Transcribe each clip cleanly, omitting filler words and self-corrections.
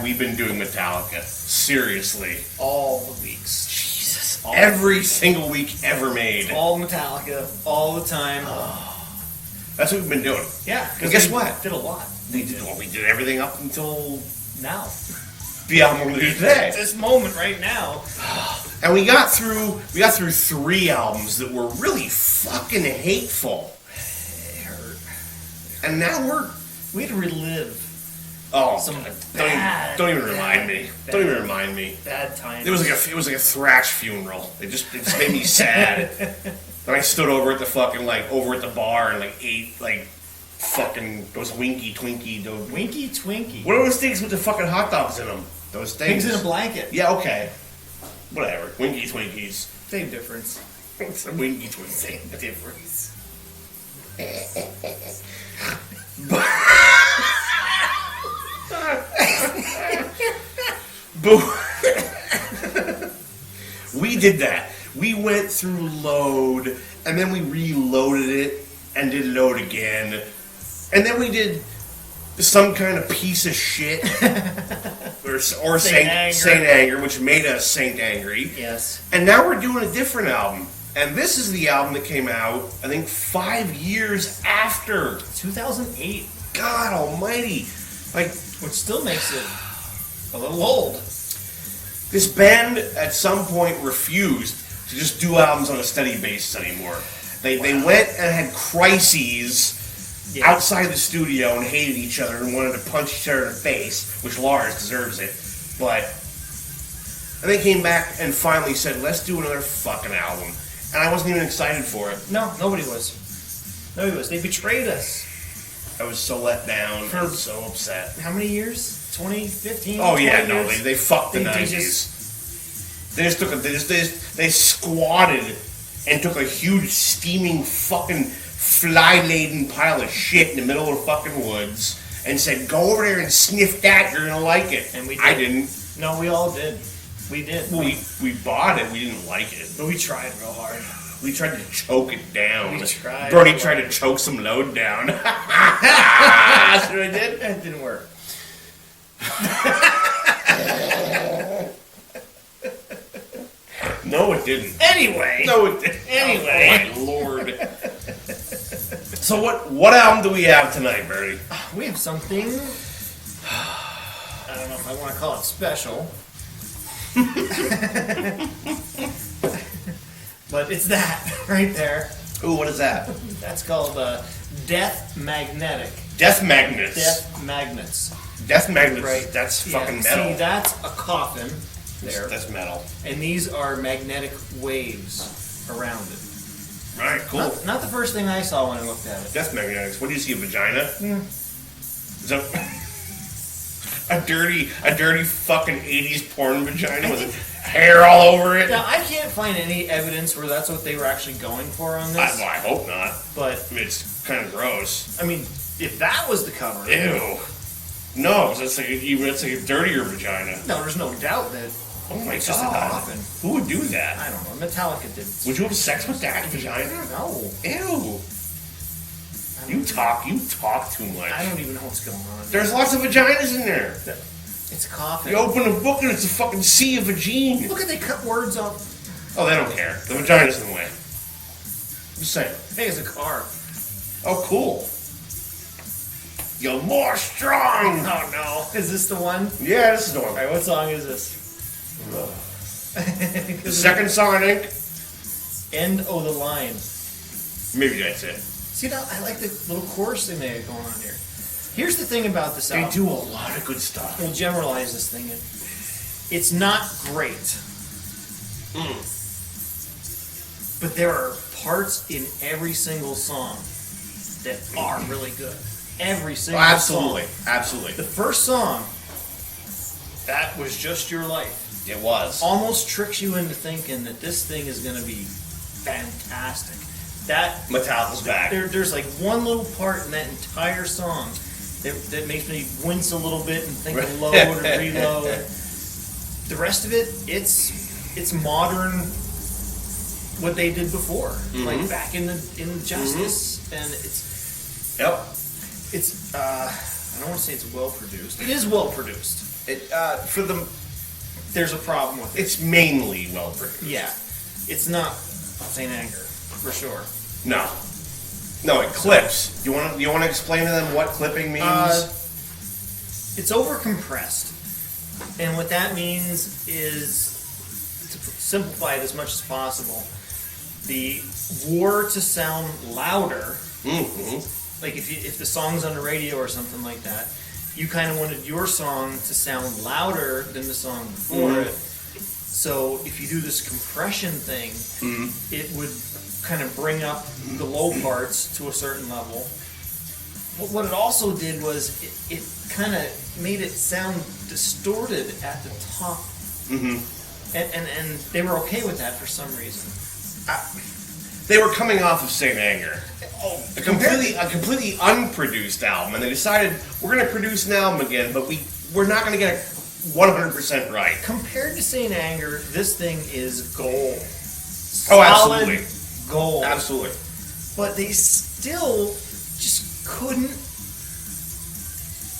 we been doing Metallica? Seriously. All the weeks. Jesus. Every single week ever made. All Metallica, all the time. That's what we've been doing. Yeah. And guess what? Did a lot. We did everything up until now. The album we're doing today. This moment right now. And we got through 3 albums that were really fucking hateful. It hurt. And now we had to relive. Oh, some don't even remind me. Don't even remind me. Bad times. It was like a thrash funeral. It just made me sad. And I stood over at the fucking over at the bar and ate fucking those Winky Twinkie. Winky Twinkie. What are those things with the fucking hot dogs in them? Those things. Things in a blanket. Yeah, okay. Whatever. Winky Twinkies. Same difference. It's a Winky Twinkie. Same difference. We did that. We went through load, and then we reloaded it, and did load again, and then we did some kind of piece of shit, or Saint Anger, which made us Saint Angry. Yes. And now we're doing a different album, and this is the album that came out, I think, 5 years after 2008. God Almighty, which still makes it a little old. This band at some point refused to just do albums on a steady basis anymore. They went and had crises outside the studio and hated each other and wanted to punch each other in the face, which Lars deserves it. And they came back and finally said, let's do another fucking album. And I wasn't even excited for it. No, nobody was. Nobody was. They betrayed us. I was so let down. I was so upset. How many years? 2015? Oh yeah, no, years? they fucked the 90s. They squatted and took a huge steaming fucking fly-laden pile of shit in the middle of the fucking woods and said, go over there and sniff that, you're gonna like it. And we did. I didn't. No, we all did. We did. We bought it, we didn't like it. But we tried real hard. We tried to choke it down. We tried. Bernie tried to choke some load down. That's what I did? It didn't work. No, it didn't. Anyway. No, it didn't. Anyway. Oh, my Lord. So what album do we have tonight, Bertie? We have something, I don't know if I want to call it special. But it's that right there. Ooh, what is that? That's called Death Magnetic. Death Magnets. Death Magnets. Death Magnets. Right. That's fucking metal. See, that's a coffin there. That's metal. And these are magnetic waves around it. Right, cool. Not the first thing I saw when I looked at it. Death Magnetics. What do you see, a vagina? Is that a dirty fucking 80s porn vagina with hair all over it? Now, I can't find any evidence where that's what they were actually going for on this. I hope not. But I mean, it's kind of gross. I mean, if that was the cover... Ew. No, it's like a dirtier vagina. No, there's no doubt that... Oh my it's just a God. coffin. Who would do that? I don't know. Metallica did. Would you have sex with that vagina? No. Ew. You talk too much. I don't even know what's going on. There's lots of vaginas in there. It's a coffin. You open a book and it's a fucking sea of vagine. Look at they cut words off. Oh, they don't care. The vagina's in the way. Just saying. Hey, it's a car. Oh, cool. You're more strong. Oh no. Is this the one? Yeah, this is the one. Alright, what song is this? The second song, I think. End of the line. Maybe that's it. See, now I like the little chorus thing they got going on here. Here's the thing about this album. They do a lot of good stuff. We'll generalize this thing. It's not great. But there are parts in every single song that are really good. Every single absolutely. song. Absolutely. The first song, That Was Just Your Life. It was. Almost tricks you into thinking that this thing is going to be fantastic. That Metallica's back. There's like one little part in that entire song that makes me wince a little bit and think of load or reload. The rest of it, it's modern. What they did before, like back in Justice, and it's. Yep. It's. I don't want to say it's well produced. It is well produced. There's a problem with it. It's mainly well produced. Yeah, it's not Saint Anger for sure. No, it clips. You want to explain to them what clipping means? It's overcompressed, and what that means is, to simplify it as much as possible, the war to sound louder. Like if the song's on the radio or something like that, you kind of wanted your song to sound louder than the song before it. So if you do this compression thing, it would kind of bring up the low parts to a certain level. But what it also did was it kind of made it sound distorted at the top. And they were okay with that for some reason. They were coming off of Saint Anger. A completely unproduced album, and they decided we're going to produce an album again, but we're not going to get it 100% right. Compared to Saint Anger, this thing is gold. Oh, absolutely. Solid gold. Absolutely. But they still just couldn't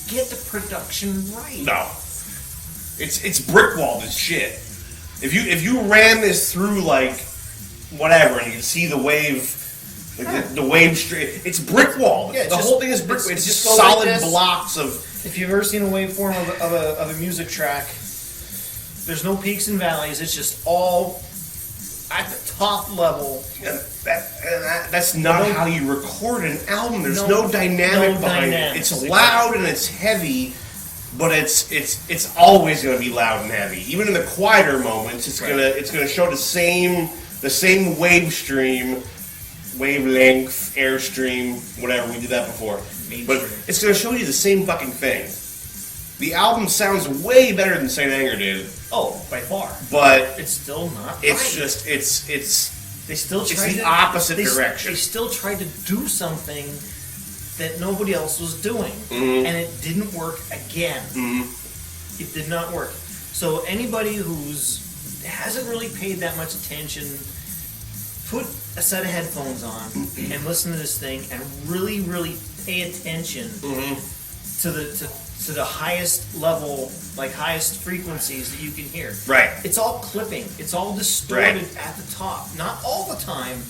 get the production right. No. It's brick walled as shit. If you ran this through like whatever, and you can see the wave. Like the wave stream, it's brick walled. Yeah, the whole thing is brick. It's just solid blocks of. If you've ever seen a waveform of a music track, there's no peaks and valleys. It's just all at the top level. That's not how you record an album. There's no dynamic behind it. It's loud and it's heavy, but it's always going to be loud and heavy. Even in the quieter moments, it's gonna show the same wave stream. Wavelength, airstream, whatever, we did that before. But it's going to show you the same fucking thing. The album sounds way better than Saint Anger did. Oh, by far. But it's still not it's right. Just, they still tried it's the opposite direction. They still tried to do something that nobody else was doing. And it didn't work again. It did not work. So anybody hasn't really paid that much attention, put a set of headphones on and listen to this thing and really, really pay attention to the highest level, like highest frequencies that you can hear. Right. It's all clipping. It's all distorted at the top. Not all the time,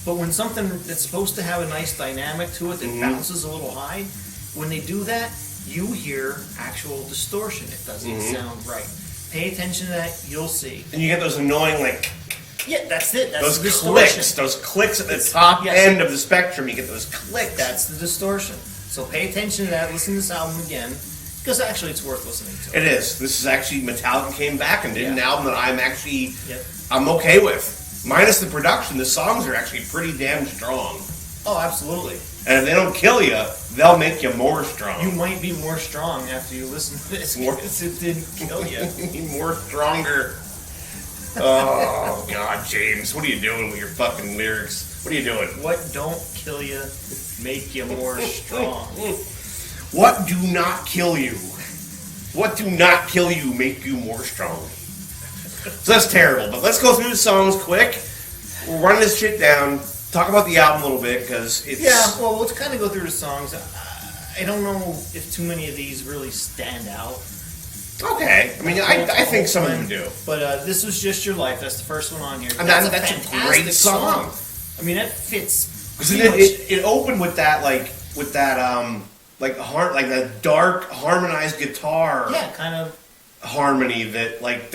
but when something that's supposed to have a nice dynamic to it that bounces a little high, when they do that, you hear actual distortion. It doesn't sound right. Pay attention to that. You'll see. And you get those annoying yeah, that's it. That's those the distortion. those clicks at the top end of the spectrum. You get those clicks. That's the distortion. So pay attention to that. Listen to this album again, because actually it's worth listening to. It is. This is actually Metallica came back and did an album that I'm okay with. Minus the production, the songs are actually pretty damn strong. Oh, absolutely. And if they don't kill you, they'll make you more strong. You might be more strong after you listen to this. Because it didn't kill you. More stronger. Oh, God, James. What are you doing with your fucking lyrics? What are you doing? What don't kill you make you more strong? What do not kill you? What do not kill you make you more strong? So that's terrible. But let's go through the songs quick. We'll run this shit down. Talk about the album a little bit, because it's... Yeah, well, let's kind of go through the songs. I don't know if too many of these really stand out. Okay. I mean, I think some of them do. But This Was Just Your Life, that's the first one on here. And that's a great song. I mean, that fits. Because it opened with that, that dark, harmonized guitar. Yeah, kind of. Harmony that, like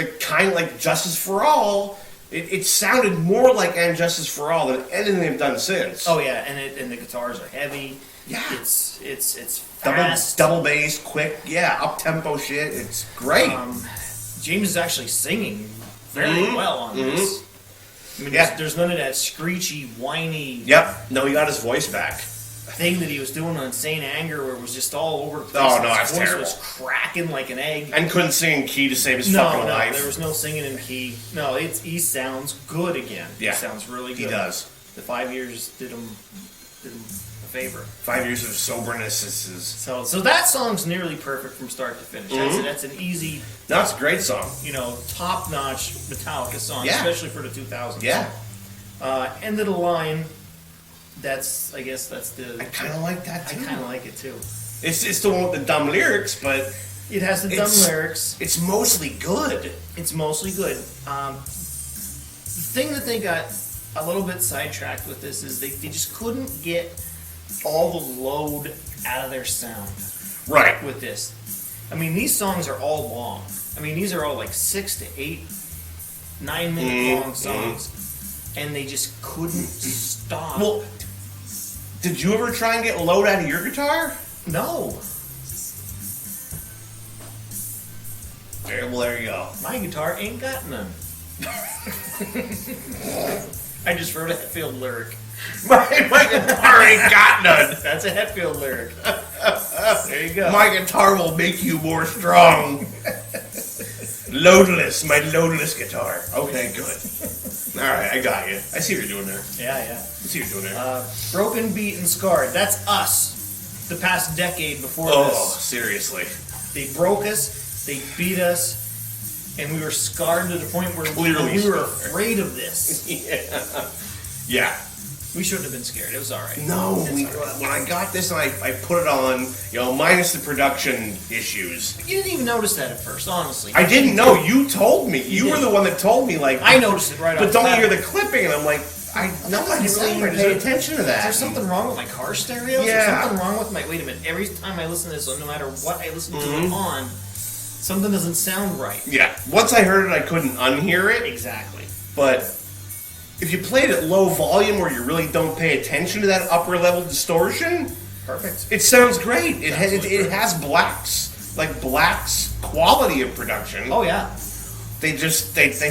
Justice for All, it sounded more like And Justice for All than anything they've done since. Oh, yeah, and the guitars are heavy. Yeah. It's fast. Double bass, quick, up-tempo shit. It's great. James is actually singing very well on this. I mean, there's none of that screechy, whiny... Yep. No, he got his voice back. Thing that he was doing on Saint Anger, where it was just all over the place. Oh, no, his that's terrible. voice was cracking like an egg. And couldn't sing in key to save his fucking life. No, there was no singing in key. No, he sounds good again. Yeah. He sounds really good. He does. The 5 years did him a favor. 5 years of soberness is... So that song's nearly perfect from start to finish. That's an easy... No, it's a great song. Top-notch Metallica song, especially for the 2000s. Yeah. End of the line... I guess that's the... I kind of like that, too. I kind of like it, too. It's the one with the dumb lyrics, but... It has the dumb lyrics. It's mostly good. It's mostly good. The thing that they got a little bit sidetracked with this is they just couldn't get all the load out of their sound. Right. With this. I mean, these songs are all long. I mean, these are all like 6 to 8, 9 minute long songs. And they just couldn't stop. Well, did you ever try and get load out of your guitar? No. Well, there you go. My guitar ain't got none. I just wrote a Hetfield lyric. My guitar ain't got none. That's a Hetfield lyric. There you go. My guitar will make you more strong. Loadless, my loadless guitar. Okay, good. All right, I got you. I see what you're doing there. Yeah. I see what you're doing there. Broken, beat, and scarred. That's us. The past decade before Oh, this. seriously. They broke us. They beat us. And we were scarred to the point where Clearly we were scarred. afraid of this. Yeah. We shouldn't have been scared. It was all right. No, It's all right. when I got this and I put it on, minus the production issues. You didn't even notice that at first, honestly. I didn't know. You told me. You were did. the one that told me, like... I noticed it right off But don't the you bat. hear the clipping? And I'm like, I didn't really even Is pay there- attention to that. Is there something wrong with my car stereo? Is there Yeah. something wrong with my... Wait a minute. Every time I listen to this, no matter what I listen to it on, something doesn't sound right. Yeah. Once I heard it, I couldn't unhear it. Exactly. But if you play it at low volume where you really don't pay attention to that upper level distortion, Perfect. it sounds great. It Absolutely has Black's quality of production. Oh, yeah. They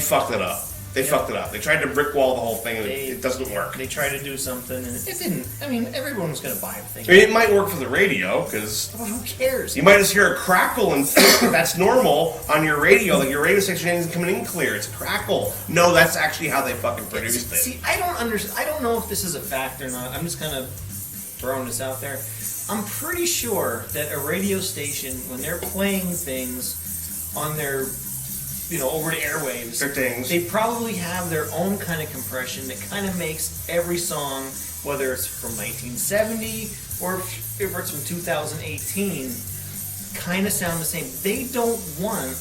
fucked it up. They fucked it up. They tried to brick wall the whole thing, and They- it doesn't work. They tried to do something, and it didn't. I mean, everyone was going to buy the thing. I mean, it might work for the radio, because Well, who cares? you might just hear a crackle and think that's normal on your radio. Like, your radio station isn't coming in clear. It's a crackle. No, that's actually how they fucking produced it. See, I don't understand. I don't know if this is a fact or not. I'm just kind of throwing this out there. I'm pretty sure that a radio station, when they're playing things on their, over the airwaves, Their things. they probably have their own kind of compression that kind of makes every song, whether it's from 1970 or if it's from 2018, kind of sound the same. They don't want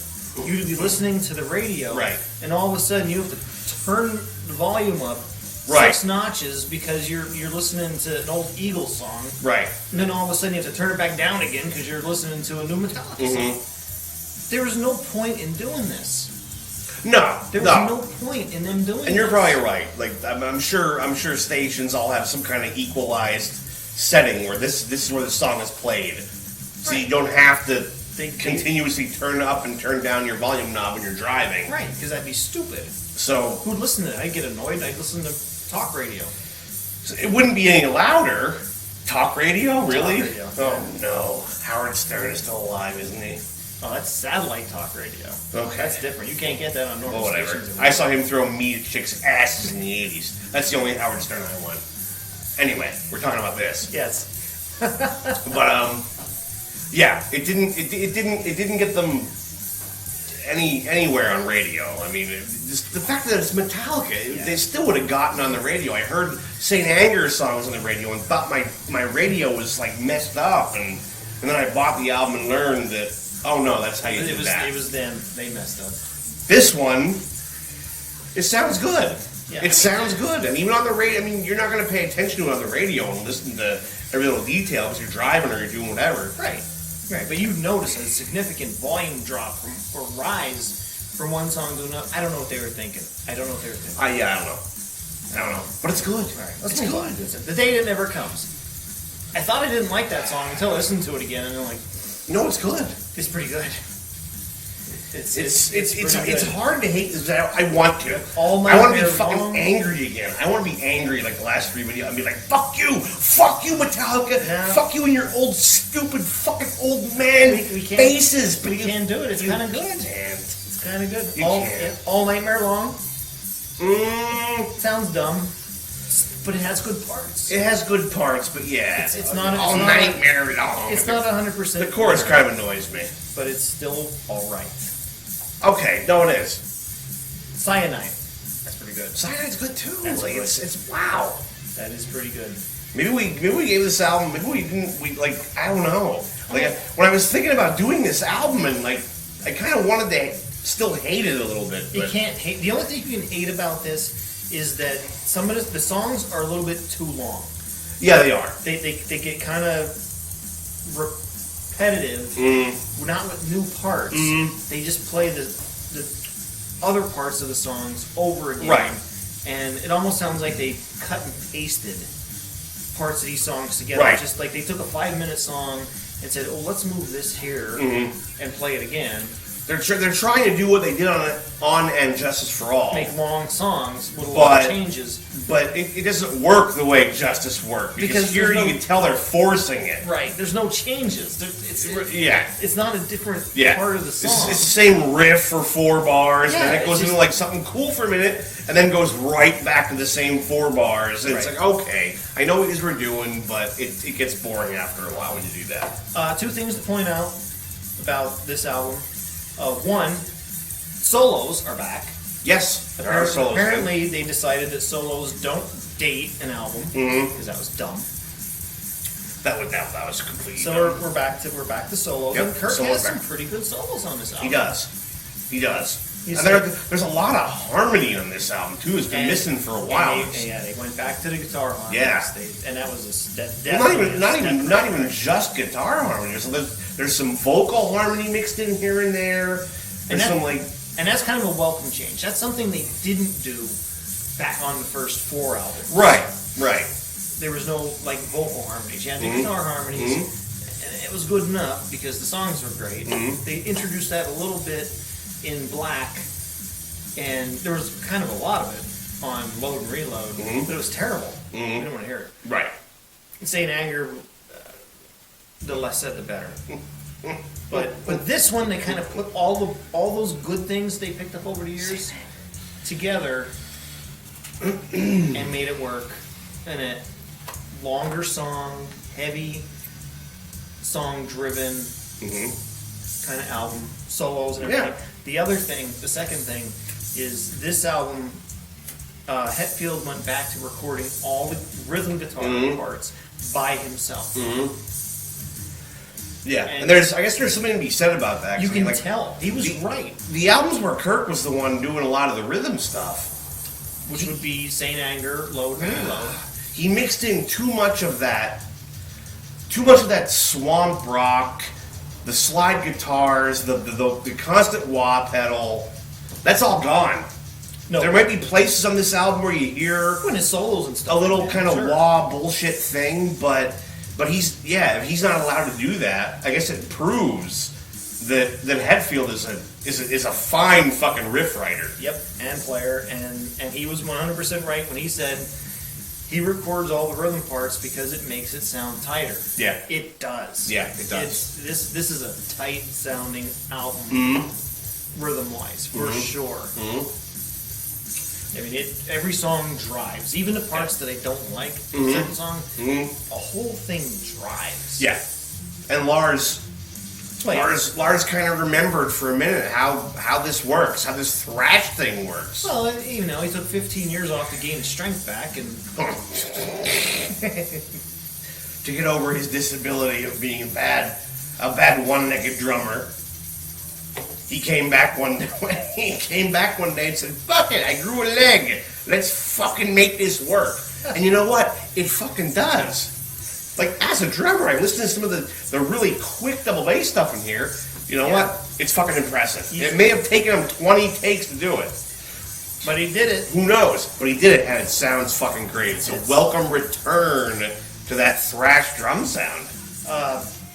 you to be listening to the radio, Right. and all of a sudden you have to turn the volume up Right. 6 notches because you're listening to an old Eagles song, Right. and then all of a sudden you have to turn it back down again because you're listening to a new Metallica song. There was no point in doing this. No. There was no point in them doing. And you're this. probably right. Like, I'm sure stations all have some kind of equalized setting where this is where the song is played, so you don't have to continuously turn up and turn down your volume knob when you're driving. Right, because that'd be stupid. So Who'd listen to it? I'd get annoyed. I'd listen to talk radio. it wouldn't be any louder. Talk radio, really? Talk radio. Oh no, Howard Stern is still alive, isn't he? Oh, that's satellite talk radio. Okay. That's different. You can't get that on normal Well, whatever. stations. I saw him throw meat at chicks' asses in the '80s. That's the only Howard Stern I want. Anyway, we're talking about this. Yes. But yeah, it didn't get them anywhere on radio. I mean, just the fact that it's Metallica, they still would have gotten on the radio. I heard St. Anger songs on the radio and thought my radio was like messed up, and then I bought the album and learned that no, that's how you do that. It was them. They messed up. This one, it sounds good. Yeah. It sounds good, and even on the radio. I mean, you're not going to pay attention to it on the radio and listen to every little detail because you're driving or you're doing whatever. Right. Right. But you notice a significant volume drop or rise from one song to another. I don't know what they were thinking. I don't know. Yeah, I don't know. But it's good. All right, let's It's move good. on. The day that never comes. I thought I didn't like that song until I listened to it again, and I'm like, No, it's good. it's pretty good. It's pretty good. hard to hate this. I want to. All I want to be Night fucking Long. angry again. I want to be angry like the last 3 videos and be like, fuck you, Metallica, No. fuck you and your old stupid fucking old man We can't- faces. We can't do it. It's kind of good. Can't. It's kind of good. You can't. All Nightmare Long. Mm, Sounds dumb, but it has good parts. it has good parts, but yeah, It's not a- all it's not a- nightmare long. It's not 100%. The chorus kind of annoys me. but it's still all right. Okay, no, it is. Cyanide. That's pretty good. Cyanide's good too. That's Like, good. it's wow. That is pretty good. Maybe we gave this album. Maybe we didn't. I don't know. Like when I was thinking about doing this album, and like I kind of wanted to still hate it a little bit. You But can't hate. The only thing you can hate about this is that some of the songs are a little bit too long. yeah, they are. They get kind of repetitive, not with new parts. They just play the other parts of the songs over again. Right. And it almost sounds like they cut and pasted parts of these songs together. Right. Just like they took a 5-minute song and said, "Oh, let's move this here and play it again." They're trying to do what they did on And Justice for All. Make long songs with a lot of changes. But it doesn't work the way Justice worked. Because here you can tell they're forcing it. Right. There's no changes. It's not a different part of the song. It's the same riff for 4 bars, Yeah, and then it goes into like something cool for a minute, and then goes right back to the same 4 bars. And it's like, okay, I know what it is we're doing, but it gets boring after a while when you do that. 2 things to point out about this album. One, solos are back. Yes, there are solos. Apparently, they decided that solos don't date an album because that was dumb. That was completely. So dumb. we're back to solos. Yep, And Kirk solos has some back. pretty good solos on this album. He does. He's And like- there's a lot of harmony on this album too. It's been missing for a while. They went back to the guitar harmonies. Yeah. And that was Not even just guitar harmony. So there's some vocal harmony mixed in here and there. There's some like. And that's kind of a welcome change. That's something they didn't do back on the first 4 albums. Right. There was no like vocal harmonies. You had the guitar harmonies, and it was good enough because the songs were great. They introduced that a little bit in Black, and there was kind of a lot of it on Load and Reload, but it was terrible. We didn't want to hear it. Right. Insane Anger, the less said the better. But this one, they kind of put all those good things they picked up over the years together and made it work. And it longer song, heavy song driven kind of album, solos and everything. Yeah. The second thing is this album. Hetfield went back to recording all the rhythm guitar parts by himself. Yeah, and I guess there's something to be said about that. You can tell he was right. The albums where Kirk was the one doing a lot of the rhythm stuff, Which would be Saint Anger, Load and Reload. he mixed in too much of that swamp rock, the slide guitars, the constant wah pedal. That's all gone. No, There might be places on this album where you hear when his solos and stuff. a little kind of sure. wah bullshit thing, but if he's not allowed to do that, I guess it proves that Hetfield is a fine fucking riff writer. Yep, and player, and he was 100% right when he said he records all the rhythm parts because it makes it sound tighter. Yeah. It does. Yeah, it does. This is a tight sounding album, rhythm wise, for sure. I mean, every song drives. Even the parts that I don't like in certain songs, a whole thing drives. Yeah, and Lars kind of remembered for a minute how this works, how this thrash thing works. Well, you know, he took 15 years off to gain his strength back, and to get over his disability of being a bad one-legged drummer. He came back one day. And said, "Fuck it, I grew a leg. Let's fucking make this work." And you know what? It fucking does. Like as a drummer, I listen to some of the really quick double bass stuff in here. You know what? It's fucking impressive. It may have taken him 20 takes to do it, but he did it. Who knows? But he did it, and it sounds fucking great. It's a welcome return to that thrash drum sound.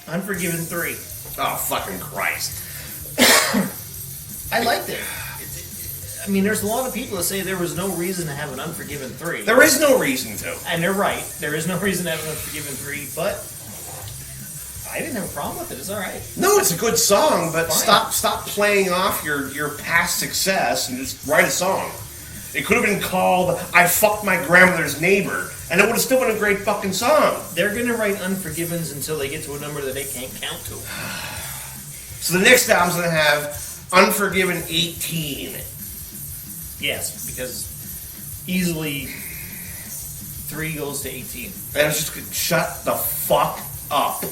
Unforgiven 3. Oh fucking Christ! I liked it. I mean, there's a lot of people that say there was no reason to have an Unforgiven 3. There is no reason to. And they're right. There is no reason to have an Unforgiven 3, but I didn't have a problem with it. It's all right. No, it's a good song, but Fine. stop playing off your past success and just write a song. It could have been called "I Fucked My Grandmother's Neighbor," and it would have still been a great fucking song. They're going to write Unforgivens until they get to a number that they can't count to. So the next album's going to have Unforgiven 18. Yes, because easily 3 goes to 18. And it's just shut the fuck up.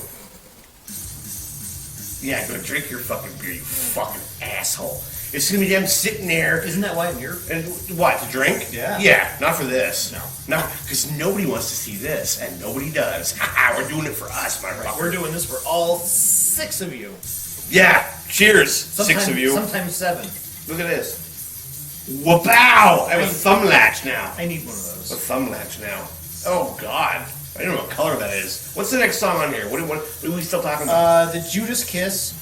Yeah, go drink your fucking beer, you fucking asshole. It's gonna be them sitting there. Isn't that why I'm here? And what, to drink? Yeah. Yeah, not for this. No. No, because nobody wants to see this, and nobody does. Haha, we're doing it for us, motherfucker. We're doing this for all 6 of you. Yeah, cheers, 6 of you. Sometimes 7. Look at this. Wow! I have a thumb latch now. I need one of A those. thumb latch now. Oh, God. I don't know what color that is. What's the next song on here? What are we still talking about? The Judas Kiss.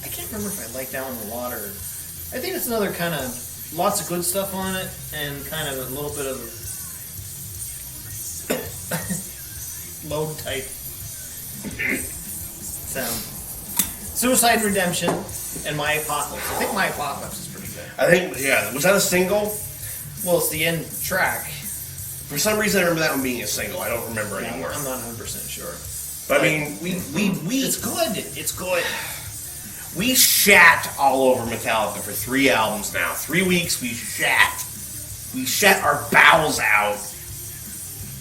I can't remember if I like that one a lot or... I think it's another kind of... Lots of good stuff on it, and kind of a little bit of... load type sound. Suicide and Redemption and My Apocalypse. I think My Apocalypse is pretty good. I think, yeah. Was that a single? Well, it's the end track. For some reason, I remember that one being a single. I don't remember anymore. I'm not 100% sure. But I mean, we It's good. It's good. we shat all over Metallica for 3 albums now. 3 weeks we shat. We shat our bowels out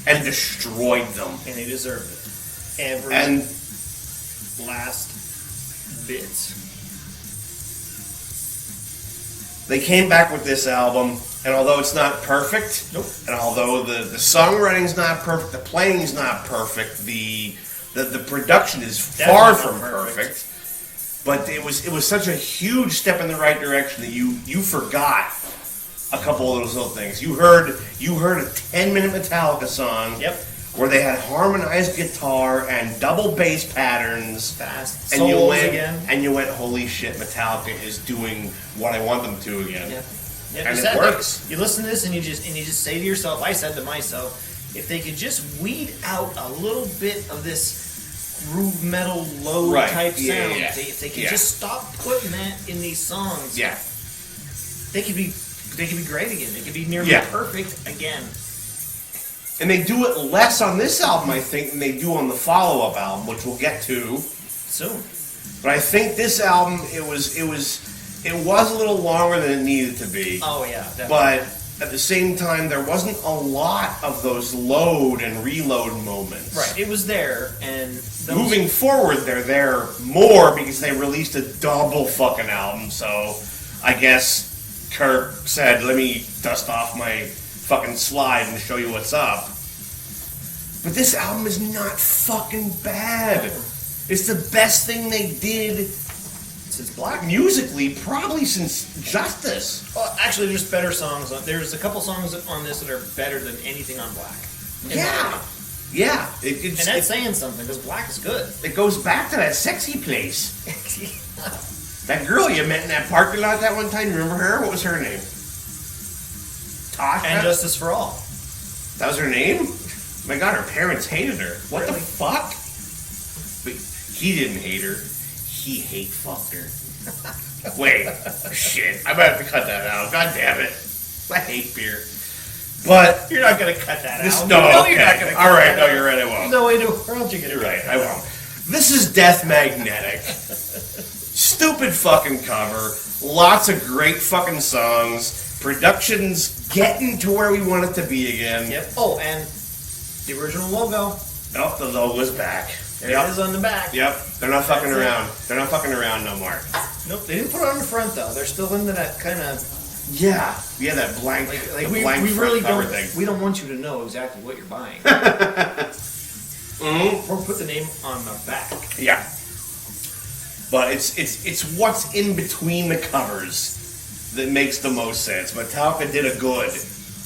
and destroyed them. And they deserve it. Every And last bit. they came back with this album, and although it's not perfect, Nope. and although the songwriting's not perfect, the playing's not perfect, the production is far Definitely from not perfect. perfect. But it was such a huge step in the right direction that you forgot a couple of those little things. You heard a 10-minute Metallica song. Yep. Where they had harmonized guitar and double bass patterns. Fast. And you Solos went, again. and you went, holy shit, Metallica is doing what I want them to again. Yeah. And you it said works. that. You listen to this and you just say to yourself, I said to myself, if they could just weed out a little bit of this groove metal low Right. type Yeah, sound, yeah. if they could Yeah. just stop putting that in these songs, Yeah. they could be great again. They could be nearly Yeah. perfect again. And they do it less on this album, I think, than they do on the follow-up album, which we'll get to. Soon. But I think this album, it was a little longer than it needed to be. Oh yeah, definitely. But at the same time, there wasn't a lot of those load and reload moments. Right, it was there, and those, Moving forward, they're there more because they released a double fucking album. So I guess Kirk said, let me dust off my fucking slide and show you what's up. But this album is not fucking bad. It's the best thing they did since Black. musically, probably since Justice. Well, actually, there's better songs. There's a couple songs on this that are better than anything on Black. In my Yeah. Yeah. And that's saying something, because Black is good. It goes back to that sexy place. That girl you met in that parking lot that one time, remember her? What was her name? Tasha? And Justice for All. That was her name? My God, her parents hated her. What the Really? fuck? But he didn't hate her. He hate fucked her. Wait, shit. I might have to cut that out. God damn it. I hate beer. But You're not going to cut that this, out. no, No, okay. you're not going to cut All right, that no, out. you're right. I won't. No way to. Why don't you get it You're right. I won't. This is Death Magnetic. Stupid fucking cover. Lots of great fucking songs. Production's getting to where we want it to be again. Yep. Oh, and the original logo. Oh, the logo's back. There Yep. it is on the back. Yep. They're not fucking That's it. around. They're not fucking around no more. Nope, they didn't put it on the front, though. They're still into that kind of... Yeah. Yeah, that blank, Like the we blank front really cover don't... thing. We don't want you to know exactly what you're buying. Mhm. Or put the name on the back. Yeah. But it's what's in between the covers that makes the most sense. Metallica did a good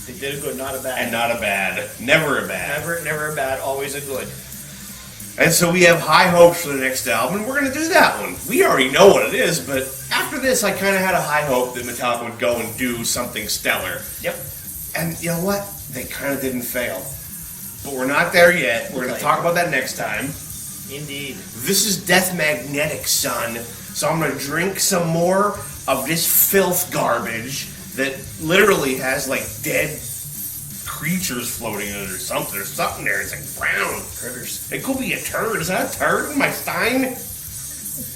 They did a good, not a bad. and not a bad. Never a bad. Never a bad, always a good. And so we have high hopes for the next album, and we're going to do that one. We already know what it is, but after this, I kind of had a high hope that Metallica would go and do something stellar. Yep. And you know what? They kind of didn't fail. But we're not there yet. We're going to talk about that next time. Indeed. This is Death Magnetic, son. So I'm going to drink some more of this filth garbage that literally has, like, dead creatures floating in it or something. There's something there. It's like brown. Critters. It could be a turd. Is that a turd in my stein?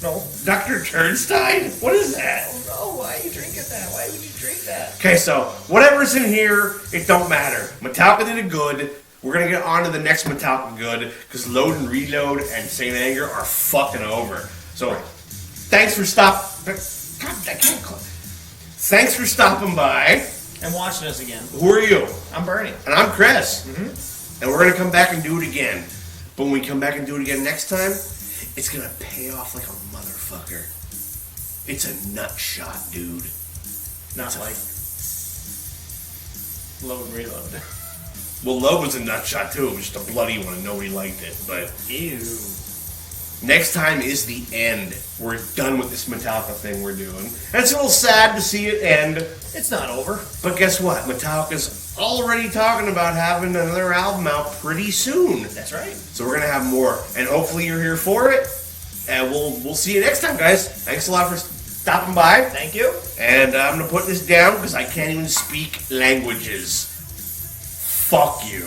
No. Dr. Turnstein? What is that? Oh, no, why are you drinking that? Why would you drink that? Okay, so whatever's in here, it don't matter. Metallica did it good. We're going to get on to the next Metallica good because Load and Reload and Saint Anger are fucking over. So, thanks for Thanks for stopping by. And watching us again. Who are you? I'm Bernie. And I'm Chris. Mm-hmm. And we're going to come back and do it again. But when we come back and do it again next time, it's going to pay off like a motherfucker. It's a nut shot, dude. Not like load and reload. Well, Load was a nut shot too. It was just a bloody one and nobody liked it. But Ew. next time is the end. We're done with this Metallica thing we're doing. And it's a little sad to see it end. It's not over. But guess what? Metallica's already talking about having another album out pretty soon. That's right. So we're gonna have more, and hopefully you're here for it. And we'll see you next time, guys. Thanks a lot for stopping by. Thank you. And I'm gonna put this down because I can't even speak languages. Fuck you.